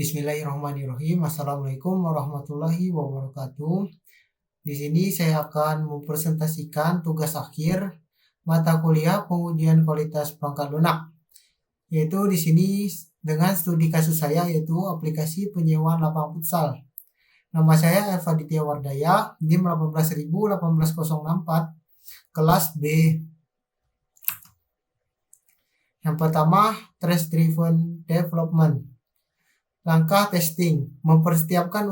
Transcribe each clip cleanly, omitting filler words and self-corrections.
Bismillahirrahmanirrahim. Assalamualaikum warahmatullahi wabarakatuh. Di sini saya akan mempresentasikan tugas akhir mata kuliah pengujian kualitas perangkat lunak. Yaitu di sini dengan studi kasus saya yaitu aplikasi penyewaan lapangan futsal. Nama saya Elva Ditya Wardaya, NIM 18064, kelas B. Yang pertama, Trace Driven Development. Langkah testing, mempersiapkan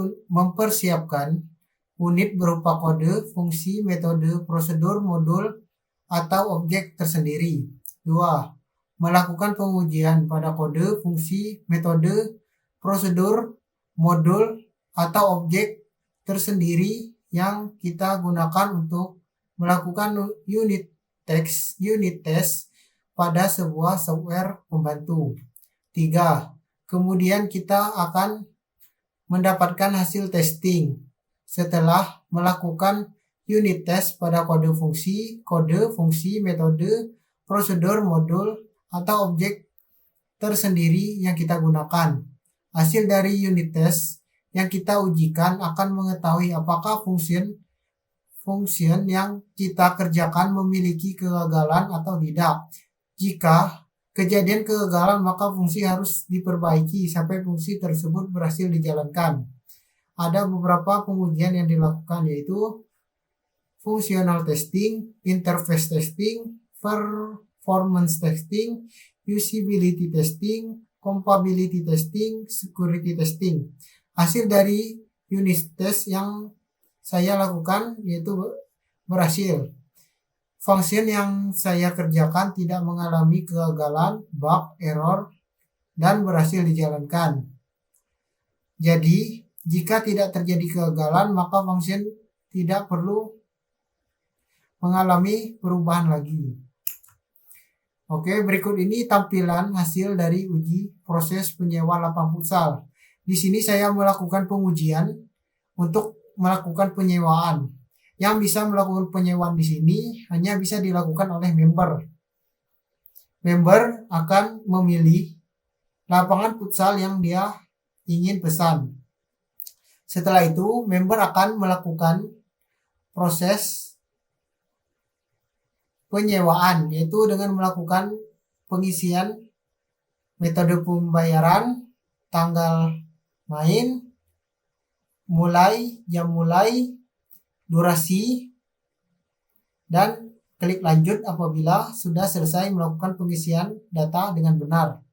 unit berupa kode, fungsi, metode, prosedur, modul, atau objek tersendiri. 2. Melakukan pengujian pada kode, fungsi, metode, prosedur, modul, atau objek tersendiri yang kita gunakan untuk melakukan unit test pada sebuah software pembantu. 3. Kemudian kita akan mendapatkan hasil testing setelah melakukan unit test pada kode, fungsi, metode, prosedur, modul, atau objek tersendiri yang kita gunakan. Hasil dari unit test yang kita ujikan akan mengetahui apakah function yang kita kerjakan memiliki kegagalan atau tidak. Jika kejadian kegagalan, maka fungsi harus diperbaiki sampai fungsi tersebut berhasil dijalankan. Ada beberapa pengujian yang dilakukan yaitu functional testing, interface testing, performance testing, usability testing, compatibility testing, security testing. Hasil dari unit test yang saya lakukan yaitu berhasil. Function yang saya kerjakan tidak mengalami kegagalan, bug, error, dan berhasil dijalankan. Jadi, jika tidak terjadi kegagalan, maka function tidak perlu mengalami perubahan lagi. Oke, berikut ini tampilan hasil dari uji proses penyewaan lapangan futsal. Di sini saya melakukan pengujian untuk melakukan penyewaan. Yang bisa melakukan penyewaan di sini hanya bisa dilakukan oleh member. Member akan memilih lapangan futsal yang dia ingin pesan. Setelah itu, member akan melakukan proses penyewaan, yaitu dengan melakukan pengisian metode pembayaran, tanggal main, jam mulai, durasi, dan klik lanjut apabila sudah selesai melakukan pengisian data dengan benar.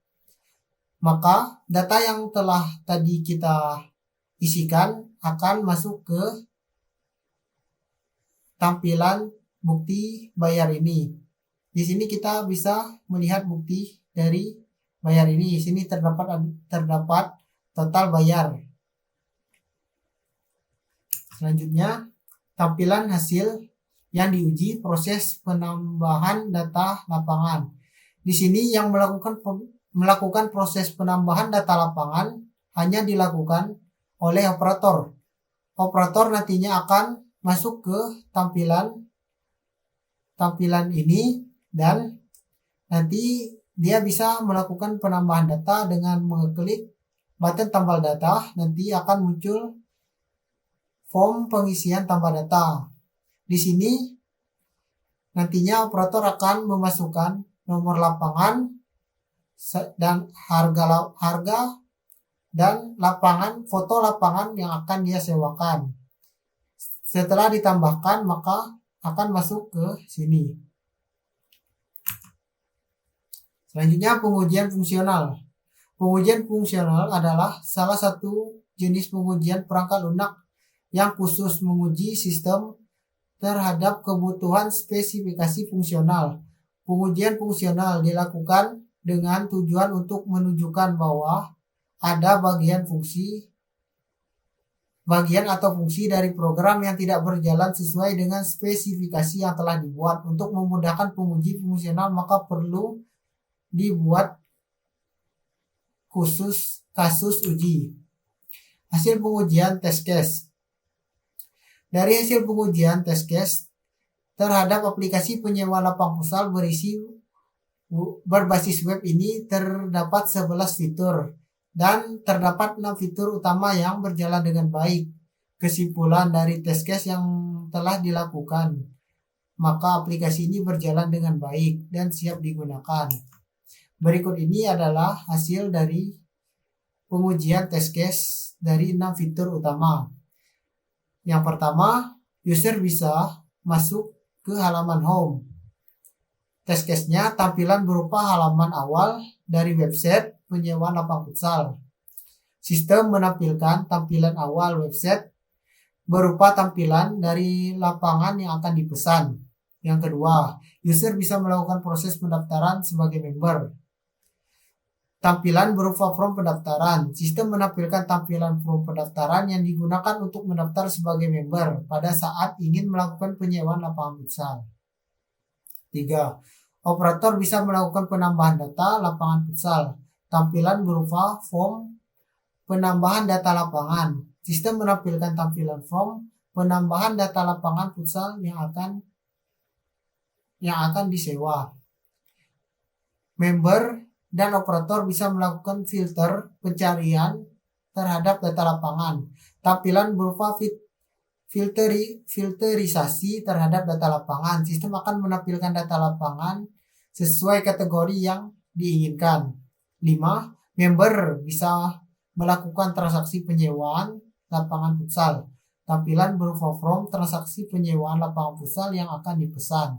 Maka data yang telah tadi kita isikan akan masuk ke tampilan bukti bayar ini. Di sini kita bisa melihat bukti dari bayar ini. Di sini terdapat total bayar. Selanjutnya, tampilan hasil yang diuji proses penambahan data lapangan. Di sini yang melakukan proses penambahan data lapangan hanya dilakukan oleh operator. Operator nantinya akan masuk ke tampilan ini dan nanti dia bisa melakukan penambahan data dengan mengklik button tambah data. Nanti akan muncul form pengisian tambah data. Di sini nantinya operator akan memasukkan nomor lapangan dan harga dan foto lapangan yang akan dia sewakan. Setelah ditambahkan, maka akan masuk ke sini. Selanjutnya, pengujian fungsional. Pengujian fungsional adalah salah satu jenis pengujian perangkat lunak yang khusus menguji sistem terhadap kebutuhan spesifikasi fungsional. Pengujian fungsional dilakukan dengan tujuan untuk menunjukkan bahwa ada bagian atau fungsi dari program yang tidak berjalan sesuai dengan spesifikasi yang telah dibuat. Untuk memudahkan penguji fungsional, maka perlu dibuat khusus kasus uji. Hasil pengujian test case. Dari hasil pengujian test case terhadap aplikasi penyewaan lapangan futsal berbasis web ini terdapat 11 fitur. dan terdapat 6 fitur utama yang berjalan dengan baik. Kesimpulan dari test case yang telah dilakukan, maka aplikasi ini berjalan dengan baik dan siap digunakan. Berikut ini adalah hasil dari pengujian test case dari 6 fitur utama. Yang pertama, user bisa masuk ke halaman home. Test case-nya tampilan berupa halaman awal dari website penyewaan lapangan futsal. Sistem menampilkan tampilan awal website berupa tampilan dari lapangan yang akan dipesan. Yang kedua, user bisa melakukan proses pendaftaran sebagai member. Tampilan berupa form pendaftaran. Sistem menampilkan tampilan form pendaftaran yang digunakan untuk mendaftar sebagai member pada saat ingin melakukan penyewaan lapangan futsal. 3. Operator bisa melakukan penambahan data lapangan futsal. Tampilan berupa form penambahan data lapangan. Sistem menampilkan tampilan form penambahan data lapangan futsal yang akan disewa. Member dan operator bisa melakukan filter pencarian terhadap data lapangan. Tampilan berupa filterisasi terhadap data lapangan. Sistem akan menampilkan data lapangan sesuai kategori yang diinginkan. 5. Member bisa melakukan transaksi penyewaan lapangan futsal. Tampilan berupa form transaksi penyewaan lapangan futsal yang akan dipesan.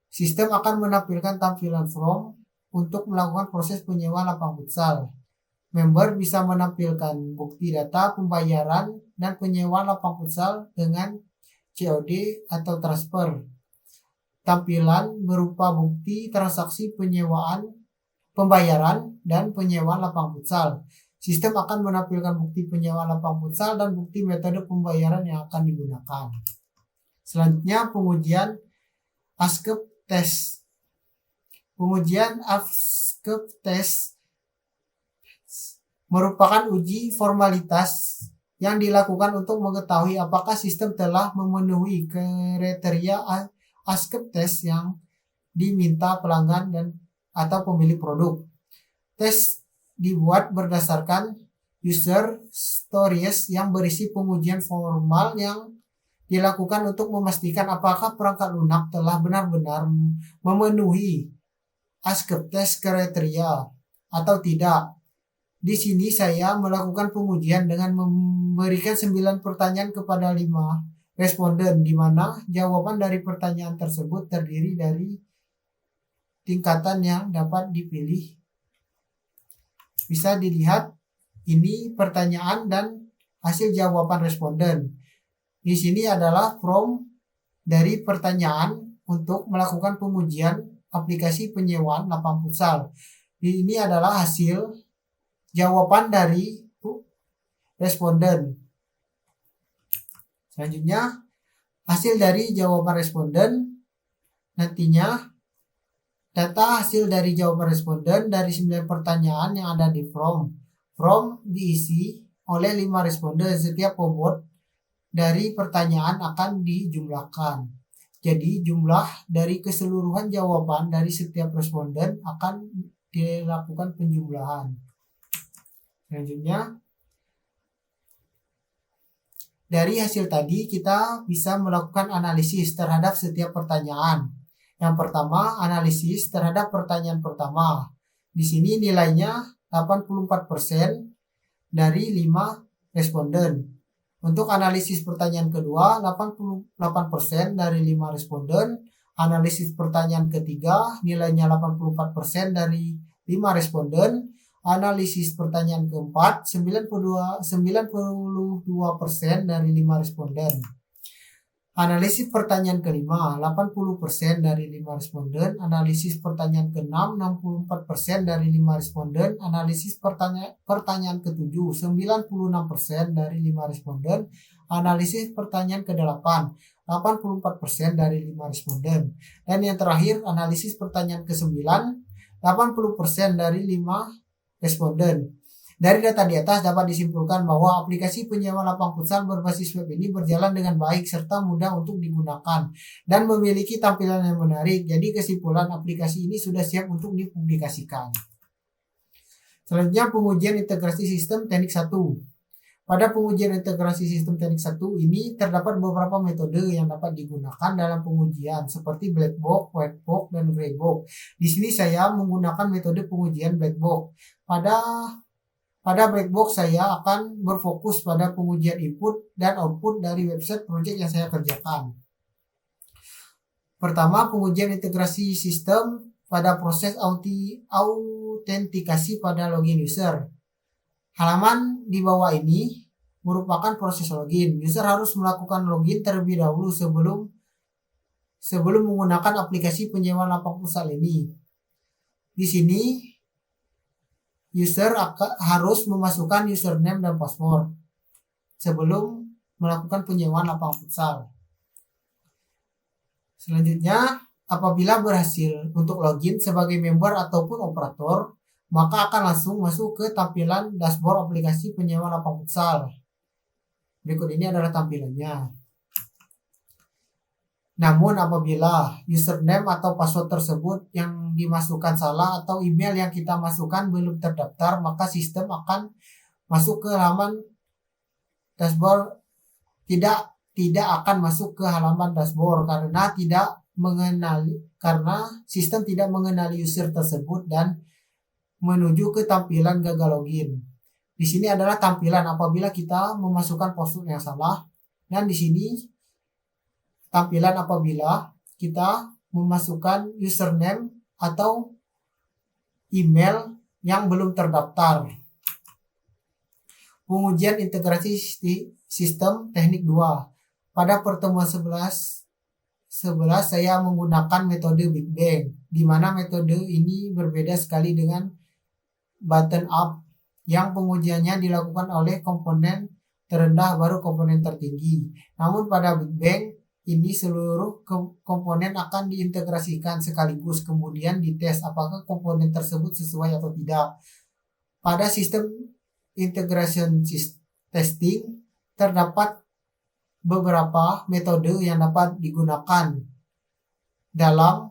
Sistem akan menampilkan tampilan form untuk melakukan proses penyewaan lapangan futsal. Member bisa menampilkan bukti data pembayaran dan penyewaan lapangan futsal dengan COD atau transfer. Tampilan berupa bukti transaksi pembayaran dan penyewaan lapangan futsal. Sistem akan menampilkan bukti penyewaan lapangan futsal dan bukti metode pembayaran yang akan digunakan. Selanjutnya, pengujian ASCII test. Pengujian ASCII test merupakan uji formalitas yang dilakukan untuk mengetahui apakah sistem telah memenuhi kriteria ASCII test yang diminta pelanggan dan atau pemilik produk. Tes dibuat berdasarkan user stories yang berisi pengujian formal yang dilakukan untuk memastikan apakah perangkat lunak telah benar-benar memenuhi ASCII test kriteria atau tidak. Di sini saya melakukan pengujian dengan memberikan 9 pertanyaan kepada 5 responden, di mana jawaban dari pertanyaan tersebut terdiri dari tingkatan yang dapat dipilih. Bisa dilihat ini pertanyaan dan hasil jawaban responden. Di sini adalah form dari pertanyaan untuk melakukan pengujian aplikasi penyewaan lapangan futsal. Ini adalah hasil jawaban dari responden. Selanjutnya, hasil dari jawaban responden. Nantinya data hasil dari jawaban responden dari 9 pertanyaan yang ada di form. Form diisi oleh 5 responden. Setiap bobot dari pertanyaan akan dijumlahkan. Jadi jumlah dari keseluruhan jawaban dari setiap responden akan dilakukan penjumlahan. Selanjutnya, dari hasil tadi kita bisa melakukan analisis terhadap setiap pertanyaan. Yang pertama, analisis terhadap pertanyaan pertama. Di sini nilainya 84% dari 5 responden. Untuk analisis pertanyaan kedua, 88% dari 5 responden. Analisis pertanyaan ketiga, nilainya 84% dari 5 responden. Analisis pertanyaan keempat, 92% dari 5 responden. Analisis pertanyaan kelima, 80% dari 5 responden. Analisis pertanyaan keenam, 64% dari 5 responden. Analisis pertanyaan ketujuh, 96% dari 5 responden. Analisis pertanyaan ke-8, 84% dari 5 responden. Dan yang terakhir, analisis pertanyaan ke-9, 80% dari 5 responden. Dari data di atas dapat disimpulkan bahwa aplikasi penyewaan lapangan futsal berbasis web ini berjalan dengan baik serta mudah untuk digunakan dan memiliki tampilan yang menarik. Jadi kesimpulan, aplikasi ini sudah siap untuk dipublikasikan. Selanjutnya pengujian integrasi sistem teknik 1. Pada pengujian integrasi sistem teknik 1 ini terdapat beberapa metode yang dapat digunakan dalam pengujian seperti black box, white box, dan gray box. Di sini saya menggunakan metode pengujian black box. Pada black box saya akan berfokus pada pengujian input dan output dari website project yang saya kerjakan. Pertama, pengujian integrasi sistem pada proses autentikasi pada login user. Halaman di bawah ini merupakan proses login. User harus melakukan login terlebih dahulu sebelum menggunakan aplikasi penyewaan lapang futsal ini. Di sini user harus memasukkan username dan password sebelum melakukan penyewaan lapang futsal. Selanjutnya, apabila berhasil untuk login sebagai member ataupun operator, maka akan langsung masuk ke tampilan dashboard aplikasi penyewaan lapang futsal. Berikut ini adalah tampilannya. Namun apabila username atau password tersebut yang dimasukkan salah atau email yang kita masukkan belum terdaftar, maka sistem akan masuk ke halaman dashboard, tidak akan masuk ke halaman dashboard karena sistem tidak mengenali user tersebut dan menuju ke tampilan gagal login. Di sini adalah tampilan apabila kita memasukkan password yang salah, dan di sini tampilan apabila kita memasukkan username atau email yang belum terdaftar. Pengujian integrasi sistem teknik 2. Pada pertemuan 11 saya menggunakan metode Big Bang, di mana metode ini berbeda sekali dengan button up yang pengujiannya dilakukan oleh komponen terendah baru komponen tertinggi. Namun pada Big Bang ini seluruh komponen akan diintegrasikan sekaligus, kemudian dites apakah komponen tersebut sesuai atau tidak. Pada sistem integration testing terdapat beberapa metode yang dapat digunakan dalam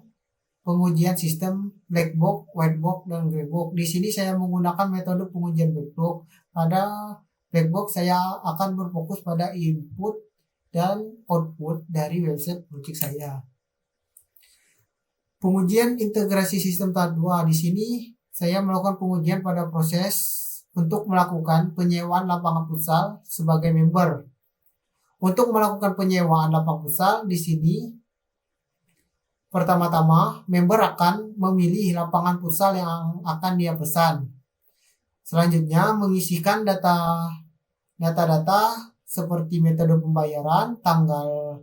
pengujian sistem black box, white box, dan gray box. Di sini saya menggunakan metode pengujian black box. Pada black box saya akan berfokus pada input dan output dari website project saya. Pengujian integrasi sistem tahap 2. Di sini saya melakukan pengujian pada proses untuk melakukan penyewaan lapangan futsal sebagai member. Untuk melakukan penyewaan lapang futsal di sini pertama-tama, member akan memilih lapangan futsal yang akan dia pesan. Selanjutnya, mengisikan data-data seperti metode pembayaran, tanggal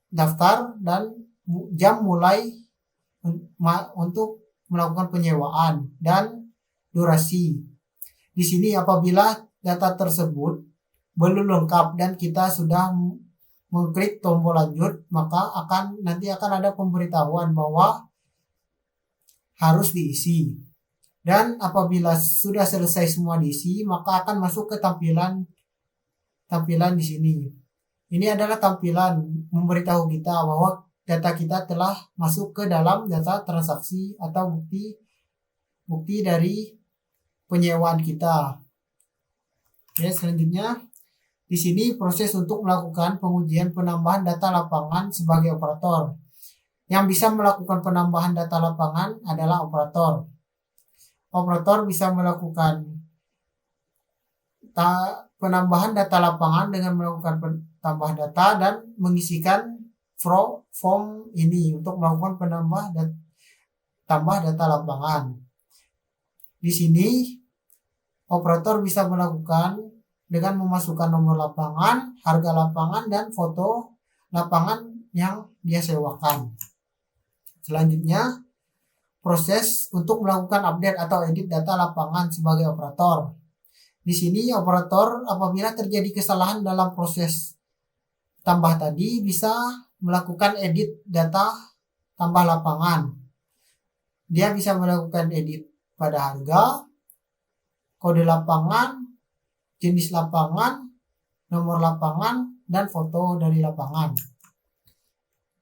daftar, dan jam mulai untuk melakukan penyewaan, dan durasi. Di sini apabila data tersebut belum lengkap dan kita sudah mengklik tombol lanjut, maka nanti akan ada pemberitahuan bahwa harus diisi. Dan apabila sudah selesai semua diisi, maka akan masuk ke tampilan di sini. Ini adalah tampilan memberitahu kita bahwa data kita telah masuk ke dalam data transaksi atau bukti dari penyewaan kita. Oke, selanjutnya di sini proses untuk melakukan pengujian penambahan data lapangan sebagai operator. Yang bisa melakukan penambahan data lapangan adalah operator. Operator bisa melakukan penambahan data lapangan dengan melakukan tambahan data dan mengisikan form ini untuk melakukan tambah data lapangan. Di sini operator bisa melakukan dengan memasukkan nomor lapangan, harga lapangan, dan foto lapangan yang dia sewakan. Selanjutnya, proses untuk melakukan update atau edit data lapangan sebagai operator. Di sini operator apabila terjadi kesalahan dalam proses tambah tadi bisa melakukan edit data tambah lapangan. Dia bisa melakukan edit pada harga, kode lapangan, jenis lapangan, nomor lapangan, dan foto dari lapangan.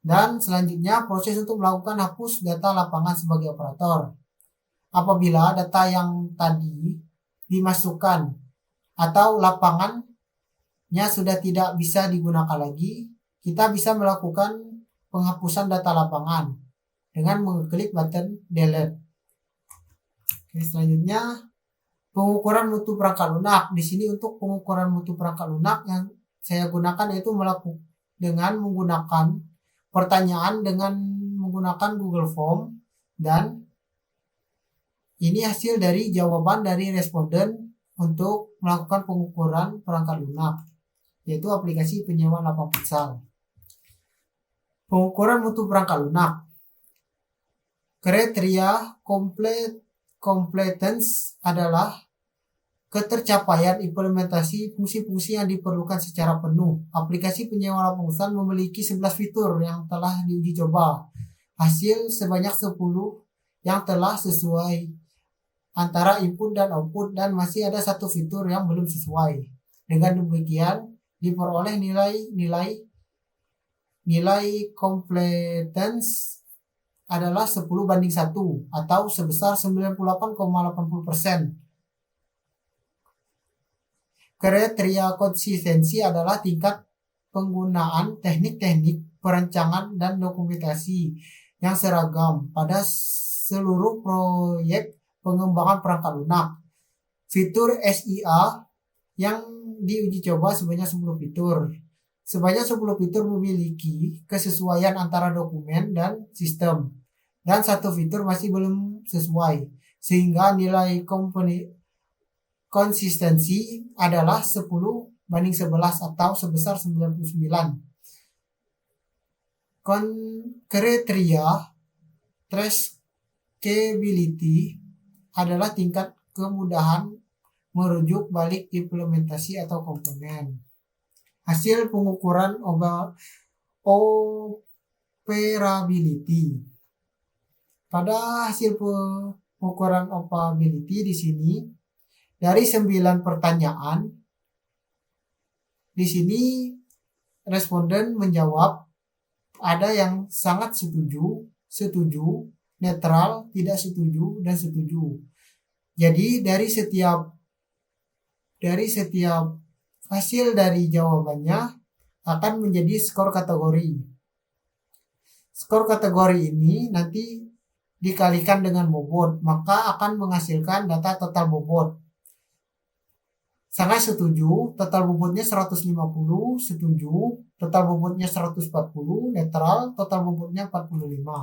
Dan selanjutnya proses untuk melakukan hapus data lapangan sebagai operator. apabila data yang tadi dimasukkan atau lapangannya sudah tidak bisa digunakan lagi, kita bisa melakukan penghapusan data lapangan dengan mengklik button delete. Oke, selanjutnya pengukuran mutu perangkat lunak. Di sini untuk pengukuran mutu perangkat lunak yang saya gunakan yaitu dengan menggunakan pertanyaan dengan menggunakan Google Form, dan ini hasil dari jawaban dari responden untuk melakukan pengukuran perangkat lunak, yaitu aplikasi penyewaan lapang futsal. Pengukuran mutu perangkat lunak. Kriteria competence adalah ketercapaian implementasi fungsi-fungsi yang diperlukan secara penuh. Aplikasi penyewaan lapang futsal memiliki 11 fitur yang telah diuji coba. Hasil sebanyak 10 yang telah sesuai antara input dan output, dan masih ada satu fitur yang belum sesuai. Dengan demikian diperoleh nilai competence adalah 10:1 atau sebesar 98,80%. Kriteria konsistensi adalah tingkat penggunaan teknik-teknik perancangan dan dokumentasi yang seragam pada seluruh proyek pengembangan perangkat lunak. Fitur SIA yang diuji coba sebanyak 10 fitur. Sebanyak 10 fitur memiliki kesesuaian antara dokumen dan sistem, dan satu fitur masih belum sesuai, sehingga nilai konsistensi adalah 10:11 atau sebesar 99. Kriteria traceability adalah tingkat kemudahan merujuk balik implementasi atau komponen. Hasil pengukuran operability. Pada hasil pengukuran operability di sini, dari 9 pertanyaan, di sini responden menjawab ada yang sangat setuju, netral, tidak setuju, dan setuju. Jadi dari setiap hasil dari jawabannya akan menjadi skor kategori. Skor kategori ini nanti dikalikan dengan bobot, maka akan menghasilkan data total bobot. Sangat setuju, total bobotnya 150, setuju, total bobotnya 140, netral, total bobotnya 45.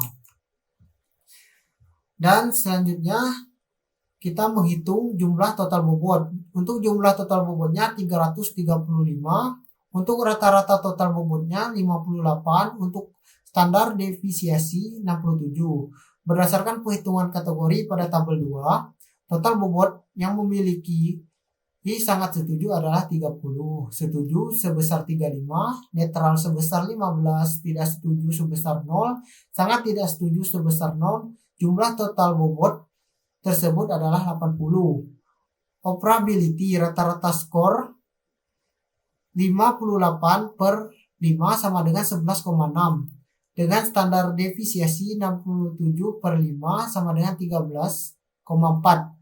Dan selanjutnya kita menghitung jumlah total bobot. Untuk jumlah total bobotnya 335, untuk rata-rata total bobotnya 58, untuk standar defisiasi 67. Berdasarkan perhitungan kategori pada tabel 2, total bobot yang memiliki sangat setuju adalah 30, setuju sebesar 35, netral sebesar 15, tidak setuju sebesar 0, sangat tidak setuju sebesar 0. Jumlah total bobot tersebut adalah 80. Operability rata-rata skor 58/5 sama dengan 11,6. Dengan standar defisiasi 67/5 sama dengan 13,4.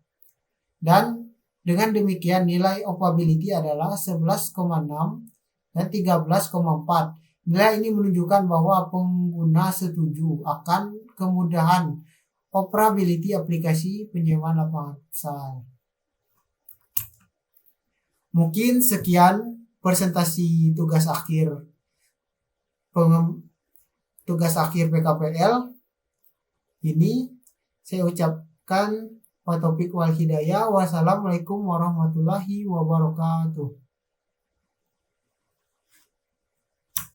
Dan dengan demikian nilai operability adalah 11,6 dan 13,4. Nilai ini menunjukkan bahwa pengguna setuju akan kemudahan operability aplikasi penyewaan lapangan futsal. Mungkin sekian presentasi tugas akhir PKPL ini. Saya ucapkan wa taufiq wal hidayah. Wassalamualaikum warahmatullahi wabarakatuh.